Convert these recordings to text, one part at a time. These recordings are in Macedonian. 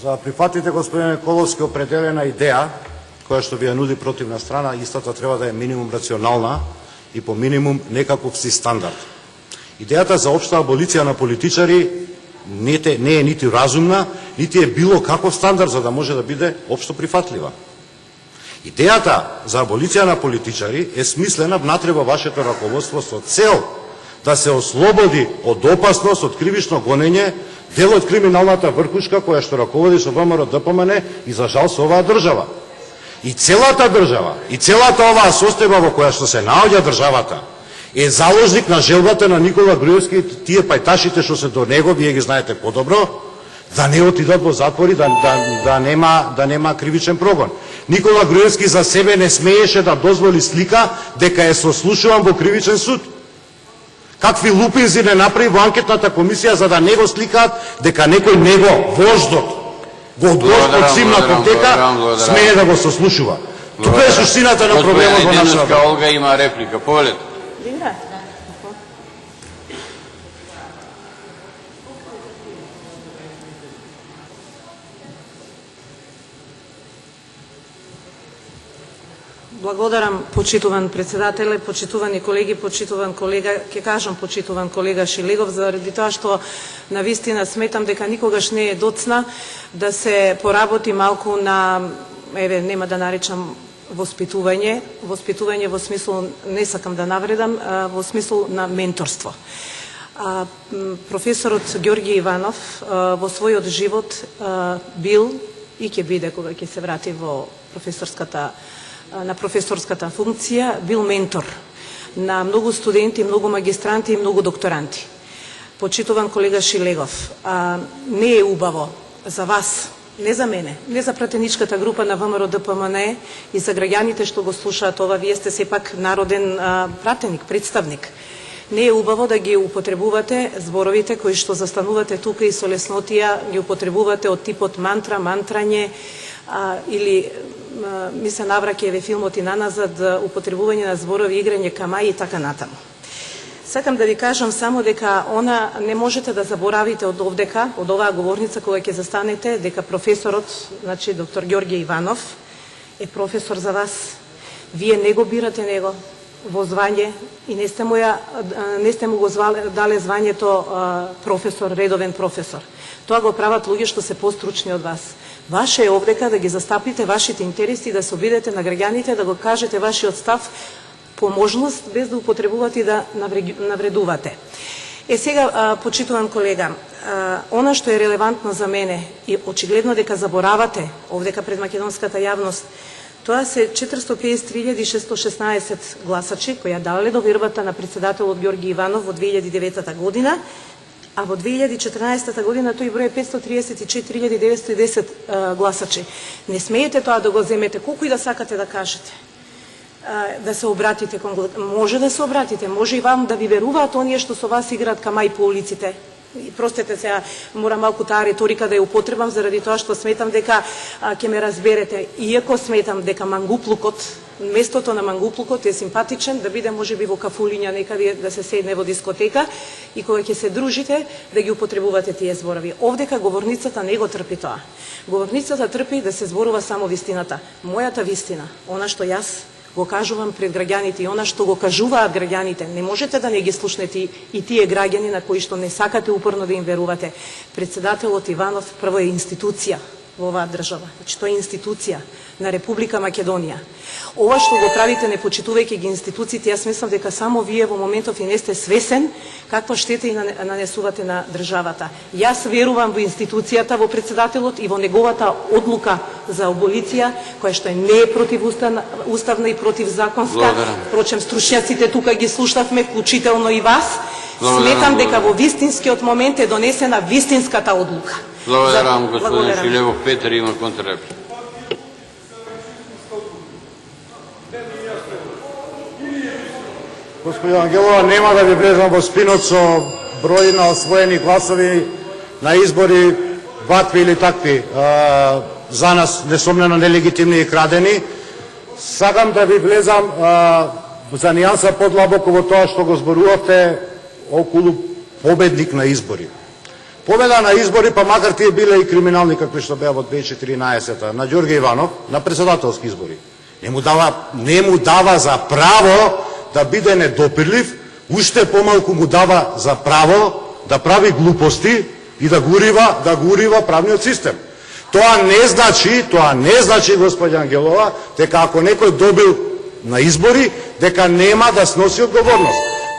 За да прифатите, господин Николовски, определена идеја, која што ви ја нуди противна страна, истата треба да е минимум рационална и по минимум некаков си стандард. Идејата за општа аболиција на политичари не е нити разумна, нити е било каков стандард за да може да биде општо прифатлива. Идејата за аболиција на политичари е смислена внатре во вашето раководство со цел да се ослободи од опасност од кривично гонење дел од криминалната врхушка која што раководи со ВМРО-ДПМН и за жал со оваа држава. И целата држава, и целата оваа состојба во која што се наоѓа државата е заложник на желбата на Никола Груевски и тие пајташите што се до него, вие ги знаете подобро, да не отидат во затвори, да нема кривичен прогон. Никола Груевски за себе не смееше да дозволи слика дека е сослушуван во кривичен суд. Какви лупинзи не направи во анкетната комисија за да не го сликаат дека некој него, вождот, во симна потека, смее да го сослушува. Тука е суштината на проблемот во нашата. Олга има реплика. Повелете. Благодарам, почитуван председателе, почитувани колеги, почитуван колега, ќе кажам почитуван колега Шилегов, заради тоа што навистина сметам дека никогаш не е доцна да се поработи малку на, нема да наречам воспитување во смисол, не сакам да навредам, во смисол на менторство. Професорот Ѓорѓе Иванов во својот живот бил и ќе биде кога ќе се врати на професорската функција, бил ментор на многу студенти, многу магистранти и многу докторанти. Почитуван колега Шилегов, не е убаво за вас, не за мене, не за пратеничката група на ВМРО-ДПМН и за граѓаните што го слушаат ова, вие сте сепак народен пратеник, представник. Не е убаво да ги употребувате зборовите кои што застанувате тука и со леснотија ги употребувате од типот мантра, мантрање или ми се навраќа еве филмот и наназад употребување на зборови, играње камај и така натаму. Сакам да ви кажам само дека она не можете да заборавите од овдека, од оваа говорница кога ќе застанете, дека професорот, значи доктор Ѓорѓе Иванов е професор за вас. Вие не го бирате него во звање и не сте му го дале звањето професор, редовен професор. Тоа го прават луѓе што се постручни од вас. Ваше е овдека да ги застапите вашите интереси, да се обидете на граѓаните, да го кажете вашиот став по можност, без да употребувате и да навредувате. Сега, почитуван колега, она што е релевантно за мене и очигледно дека заборавате овдека пред македонската јавност, тоа се 453.616 гласачи кои ја дале довербата на председателот Ѓорѓе Иванов во 2009 година, а во 2014 година тој број е 534.910 гласачи. Не смеете тоа да го земете, колку и да сакате да кажете. Да се обратите кон... Може да се обратите, може и вам да ви веруваат оние што со вас играат камај по улиците. Простете се, мора малку таа риторика да ја употребам, заради тоа што сметам дека ќе ме разберете. Иако сметам дека мангуплукот, местото на мангуплукот е симпатичен, да биде можеби во кафулиња некаде да се седне во дискотека и кога ќе се дружите да ги употребувате тие зборови. Овдека говорницата не го трпи тоа. Говорницата трпи да се зборува само вистината. Мојата вистина, она што јас го кажувам пред граѓаните и она што го кажуваат граѓаните, не можете да не ги слушнете и тие граѓани на кои што не сакате упорно да им верувате. Председателот Иванов прво е институција во оваа држава. Значи, тоа е институција на Република Македонија. Ова што го правите не почитувајќи ги институциите, јас мислам дека само вие во моментов и не сте свесен каква штета и нанесувате на државата. Јас верувам во институцијата, во председателот и во неговата одлука за аболиција, која што не е противуставна и противзаконска. Впрочем, стручњаците тука ги слушавме, вклучително и вас. Сметам дека во вистинскиот момент е донесена вистинската одлука. Благодарам, господин Шилегов. Петар има контрреплика. Господин Ангелова, нема да ви влезам во спинот со број на освоени гласови на избори, вакви или такви, за нас несомнено нелегитимни и крадени. Сакам да ви влезам за нијанса подлабоко во тоа што го зборувавте околу победник на избори. победа на избори, па макар тие биле и криминални какви што беа во 2014 на Ѓорѓе Иванов на претседателски избори. Не му дава за право да биде недопирлив, уште помалку му дава за право да прави глупости и да гурива правниот систем. Тоа не значи, господја Ангелова, дека ако некој добил на избори, дека нема да сноси одговорност.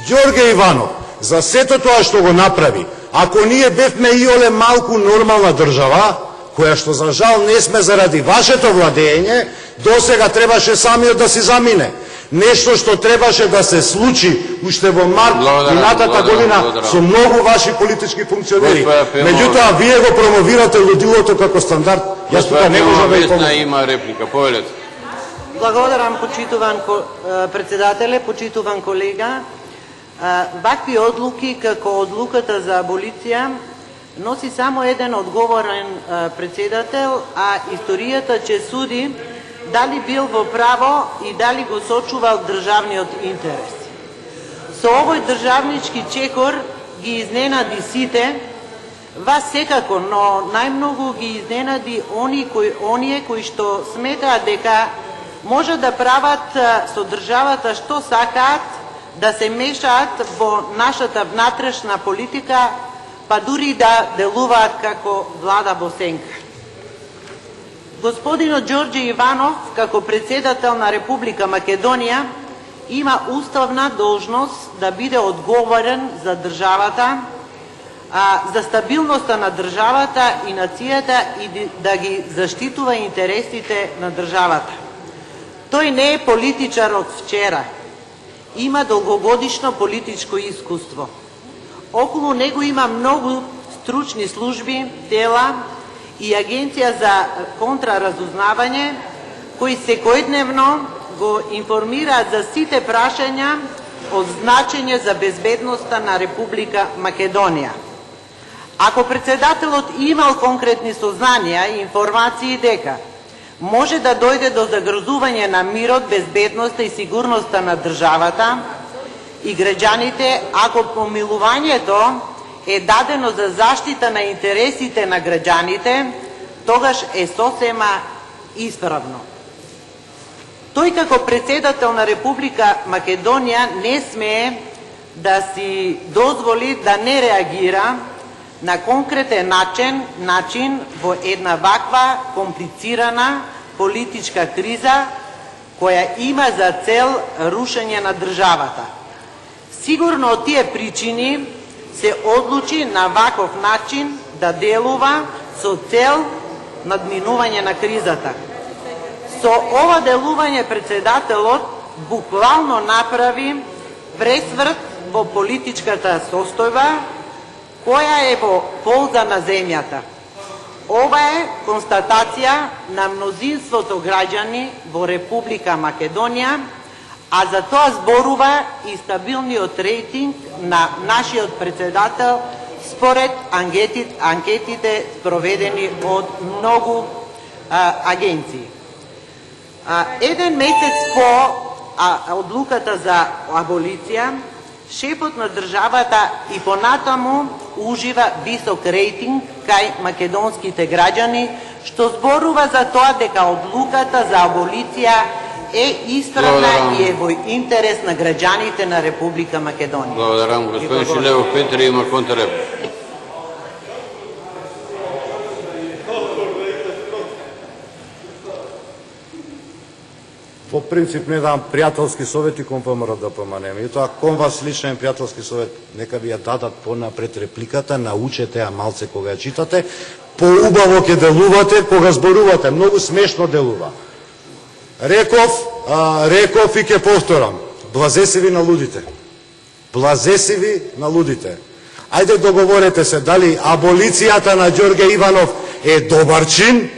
Ѓорѓе Иванов, за сето тоа што го направи, ако ние бевме иоле малку нормална држава, која што за жал не сме заради вашето владење, досега требаше самиот да си замине. Нешто што требаше да се случи уште во март минатата година со многу ваши политички функционери. Меѓутоа, вие го промовирате лудилото како стандард. Јас тука не можам да Весна има реплика. Повелете. Благодарам, почитуван председателе, почитуван колега. Вакви одлуки како одлуката за аболиција носи само еден одговорен председател, а историјата ќе суди дали бил во право и дали го сочувал државниот интерес. Со овој државнички чекор ги изненади сите, вас секако, но најмногу ги изненади оние кои што сметаат дека може да прават со државата што сакаат, да се мешаат во нашата внатрешна политика, па дури да делуваат како влада во сенка. Господинот Ѓорѓе Иванов, како председател на Република Македонија, има уставна должност да биде одговорен за државата, за стабилноста на државата и нацијата и да ги заштитува интересите на државата. Тој не е политичар од вчера. Има долгогодишно политичко искуство. Околу него има многу стручни служби, тела и Агенција за контраразузнавање, кои секојдневно го информираат за сите прашања од значење за безбедноста на Република Македонија. Ако председателот имал конкретни сознанија и информации дека може да дојде до загрозување на мирот, безбедноста и сигурноста на државата и граѓаните, ако помилувањето е дадено за заштита на интересите на граѓаните, тогаш е сосема исправно. Тој како председател на Република Македонија не смее да си дозволи да не реагира на конкретен начин во една ваква комплицирана политичка криза која има за цел рушење на државата. Сигурно од тие причини се одлучи на ваков начин да делува со цел надминување на кризата. Со ова делување председателот буквално направи пресврт во политичката состојба која е во полза на земјата. Ова е констатација на мнозинството граѓани во Република Македонија, а за тоа зборува и стабилниот рейтинг на нашиот председател според анкетите спроведени од многу агенции. Еден месец по одлуката за аболиција, шефот на државата и понатаму ужива висок рейтинг кај македонските граѓани, што зборува за тоа дека одлуката за аболиција е исправна и е во интерес на граѓаните на Република Македонија. Благодарам. Господин Шилевов Петар има контрреплика. По принцип не дам пријателски совети кон ВМРО ДПМН. И тоа кон вас личен пријателски совет, нека ви ја дадат понапред репликата, научете ја малце кога ја читате, поубаво ќе делувате кога зборувате, многу смешно делува. Реков и ќе повторам, блазе си ви на лудите. Блазе си ви на лудите. Ајде договорете се дали аболицијата на Ѓорѓе Иванов е добар чин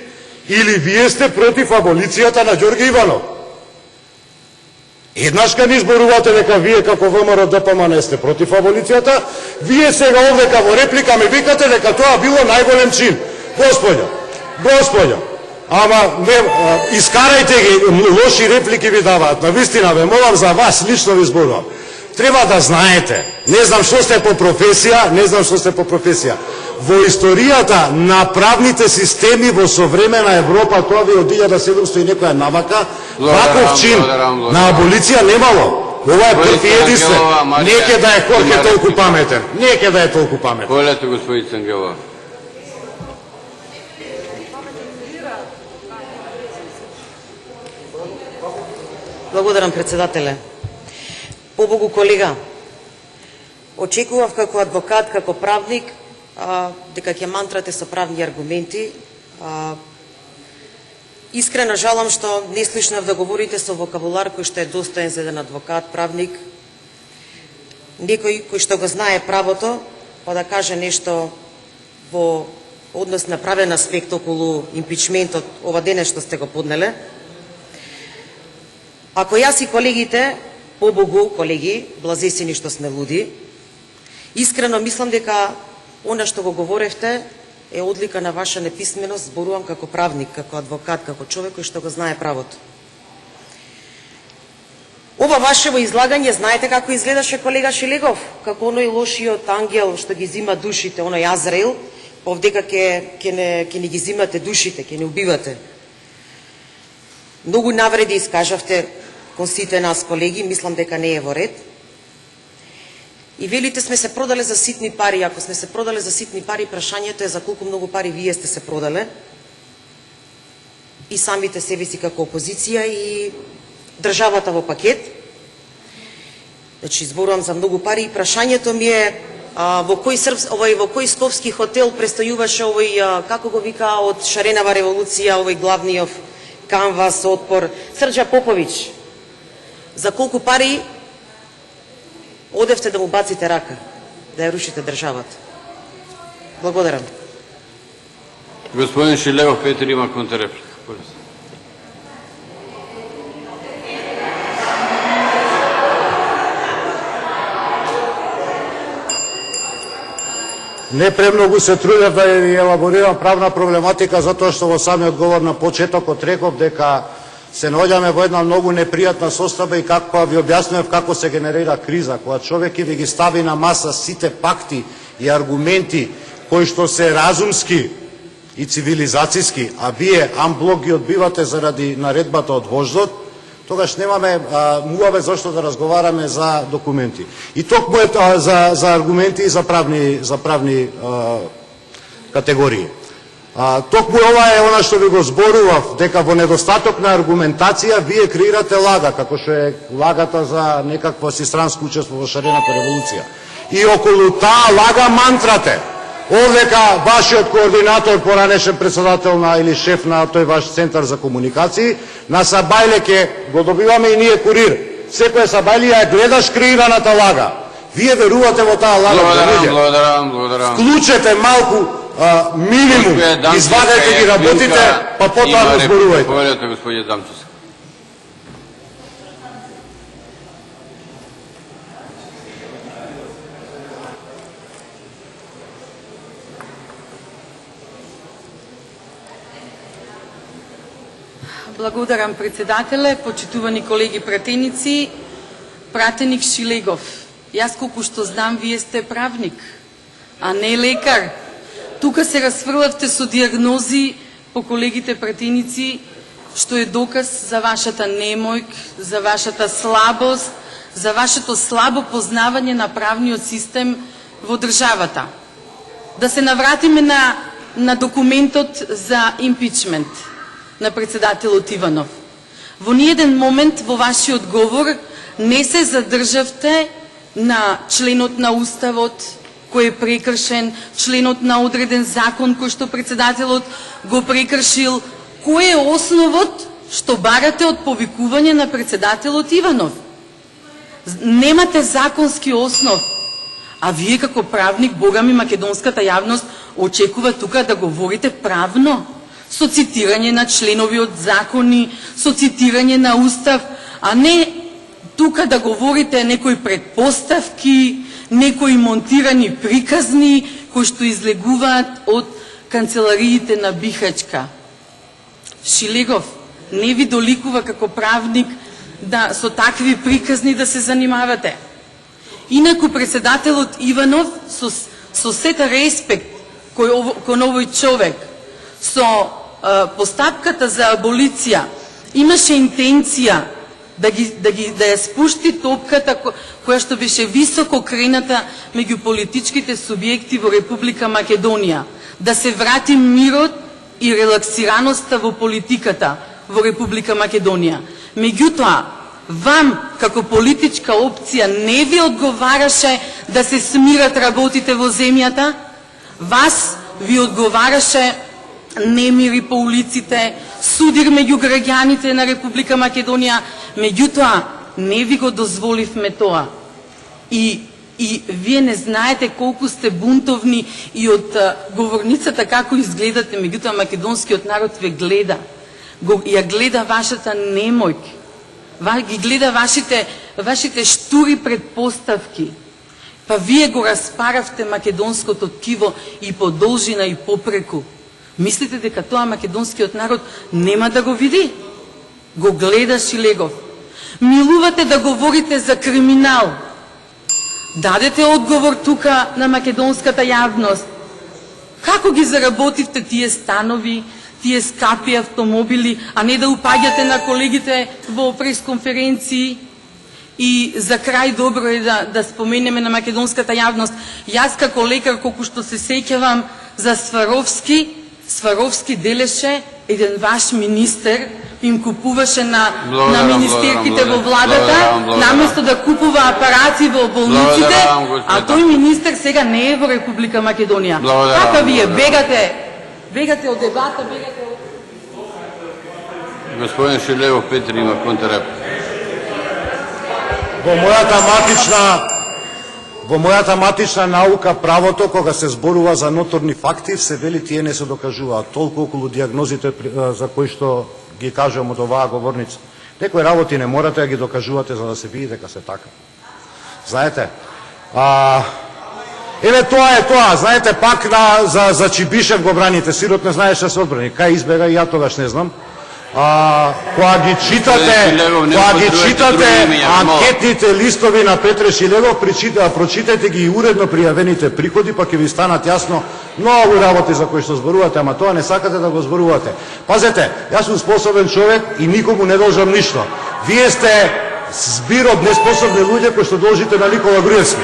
или вие сте против аболицијата на Ѓорѓе Иванов. Еднаш кога ни зборувате дека вие како ВМРО ДПМН сте против аболицијата, вие сега овдека во реплика ме викате дека тоа било најголем чин. Господјо, ама не, искарајте ги, лоши реплики ви даваат. Навистина ве молам, за вас лично ви зборувам. Треба да знаете, не знам што сте по професија, во историјата на правните системи во современа Европа, тоа ви од 1700 и некоја навака, ваков чин на аболиција немало. Ова е прв и единствен. Неке да е Хорхе толку паметен. Неке да е толку паметен. Полете, господин Цангелова. Благодарам, председателе. Побогу, колега, очекував како адвокат, како правник, дека ќе мантрате со правни аргументи. Искрено жалам што не слушнав да говорите со вокабулар кој што е достоен за еден адвокат, правник, некој кој што го знае правото, па да каже нешто во однос на правен аспект околу импичментот ова дене што сте го поднеле. Ако јас и колегите, побогу, колеги, блазесени што сме луди, искрено мислам дека она што го говоревте е одлика на ваша неписменост, зборувам како правник, како адвокат, како човек кој што го знае правото. Ова вашево излагање, знаете како изгледаше колега Шилегов? Како оној лошиот ангел што ги зима душите, оној Азраил, повдека ќе не ги зимате душите, ќе не убивате. Многу навреди искажавте кон сите нас, колеги, мислам дека не е во ред. И велите сме се продале за ситни пари. Ако сме се продале за ситни пари, прашањето е за колку многу пари вие сте се продале. И самите себе си како опозиција и државата во пакет. Значи, зборувам за многу пари и прашањето ми е во кој скопски хотел престојуваше овој, како го вика, од Шаренава револуција, овој главниот канвас, отпор, Срđа Поповиќ. За колку пари одевте да му баците рака, да ја рушите државата? Благодарам. Господин Шилегов Петър има контрреплика. Не премногу се трудев да ја елаборирам правна проблематика, затоа што во самиот говор на почетокот реков дека се наоѓаме во една многу непријатна состојба и како ви објаснував како се генерира криза, кога човек ви ги стави на маса сите пакти и аргументи кои што се разумски и цивилизацијски, а вие амблок ги одбивате заради наредбата од вождот, тогаш немаме муаве зашто да разговараме за документи. И токму е за аргументи и за правни категории. Токму ова е она што ви го зборував, дека во недостаток на аргументација вие креирате лага, како што е лагата за некакво систранско учество во Шарената револуција. И околу таа лага мантрате. Овдека вашиот координатор, поранешен председател или шеф на тој ваш центар за комуникации, на Сабајле ке го добиваме и ние курир. Секоја Сабајле ја гледаш креираната лага. Вие верувате во таа лага. Благодарам. Вклучете малку минимум, извадете ги работите, па потоа го зборувајте. Повелете, господин Дамчев. Благодарам, председателе, почитувани колеги пратеници, пратеник Шилегов. Јас колку што знам, вие сте правник, а не лекар. Тука се расфрлавте со диагнози по колегите пратеници, што е доказ за вашата немојк, за вашата слабост, за вашето слабо познавање на правниот систем во државата. Да се навратиме на документот за импичмент на председателот Иванов. Во ниеден момент во вашиот говор не се задржавте на членот на Уставот кој е прекршен, членот на одреден закон кој што председателот го прекршил. Кој е основот што барате од повикување на председателот Иванов? Немате законски основ. А вие како правник, Бога ми, македонската јавност очекува тука да говорите правно, со цитирање на членови од закони, со цитирање на Устав, а не тука да говорите некои предпоставки, некои монтирани приказни кои што излегуваат од канцелариите на Бихачка. Шилегов, не ви доликува како правник да со такви приказни да се занимавате. Инаку председателот Иванов со сета респект кон овој човек со постапката за аболиција имаше интенција да ја спушти топката која што беше високо крената меѓу политичките субјекти во Република Македонија, да се врати мирот и релаксираноста во политиката во Република Македонија. Меѓутоа, вам, како политичка опција, не ви одговараше да се смират работите во земјата? Вас ви одговараше немири по улиците, судир меѓу граѓаните на Република Македонија, меѓутоа, не ви го дозволивме тоа. И вие не знаете колку сте бунтовни и од говорницата како изгледате, меѓутоа македонскиот народ ве гледа. Ја гледа вашата немој, ги гледа вашите штури предпоставки. Па вие го распаравте македонското ткиво и по должина и попреку. Мислите дека тоа македонскиот народ нема да го види? Го гледа Шилегов. Милувате да говорите за криминал. Дадете одговор тука на македонската јавност. Како ги заработивте тие станови, тие скапи автомобили, а не да упаѓате на колегите во пресконференции? И за крај добро е да споменеме на македонската јавност. Јас како лекар, колку што се сеќавам за Сваровски делеше еден ваш министер, им купуваше на министерките во владата, наместо да купува апарати во болниците, а тој министер сега не е во Република Македонија. Така вие бегате од дебата, бегате од... Господин Шилегов, Петр има контрреплика. Во мојата матична наука правото, кога се зборува за ноторни факти, се вели тие не се докажуваат. Толку околу диагнозите за кои што ги кажувам од оваа говорница. Некои работи не морате да ги докажувате за да се види дека се така. Знаете, еве тоа е тоа, знаете, пак за Чибишев го браните, сирот не знаеше да се одбрани. Кај избега и ја тогаш не знам. Кога ги читате анкетните листови на Петре Шилегов, прочитајте ги и уредно пријавените приходи, па ќе ви станат јасно многу работи за кои што зборувате, ама тоа не сакате да го зборувате. Пазете, јас сум способен човек и никому не должам ништо. Вие сте збир од неспособни луѓе кои што должите на Никола Груевски.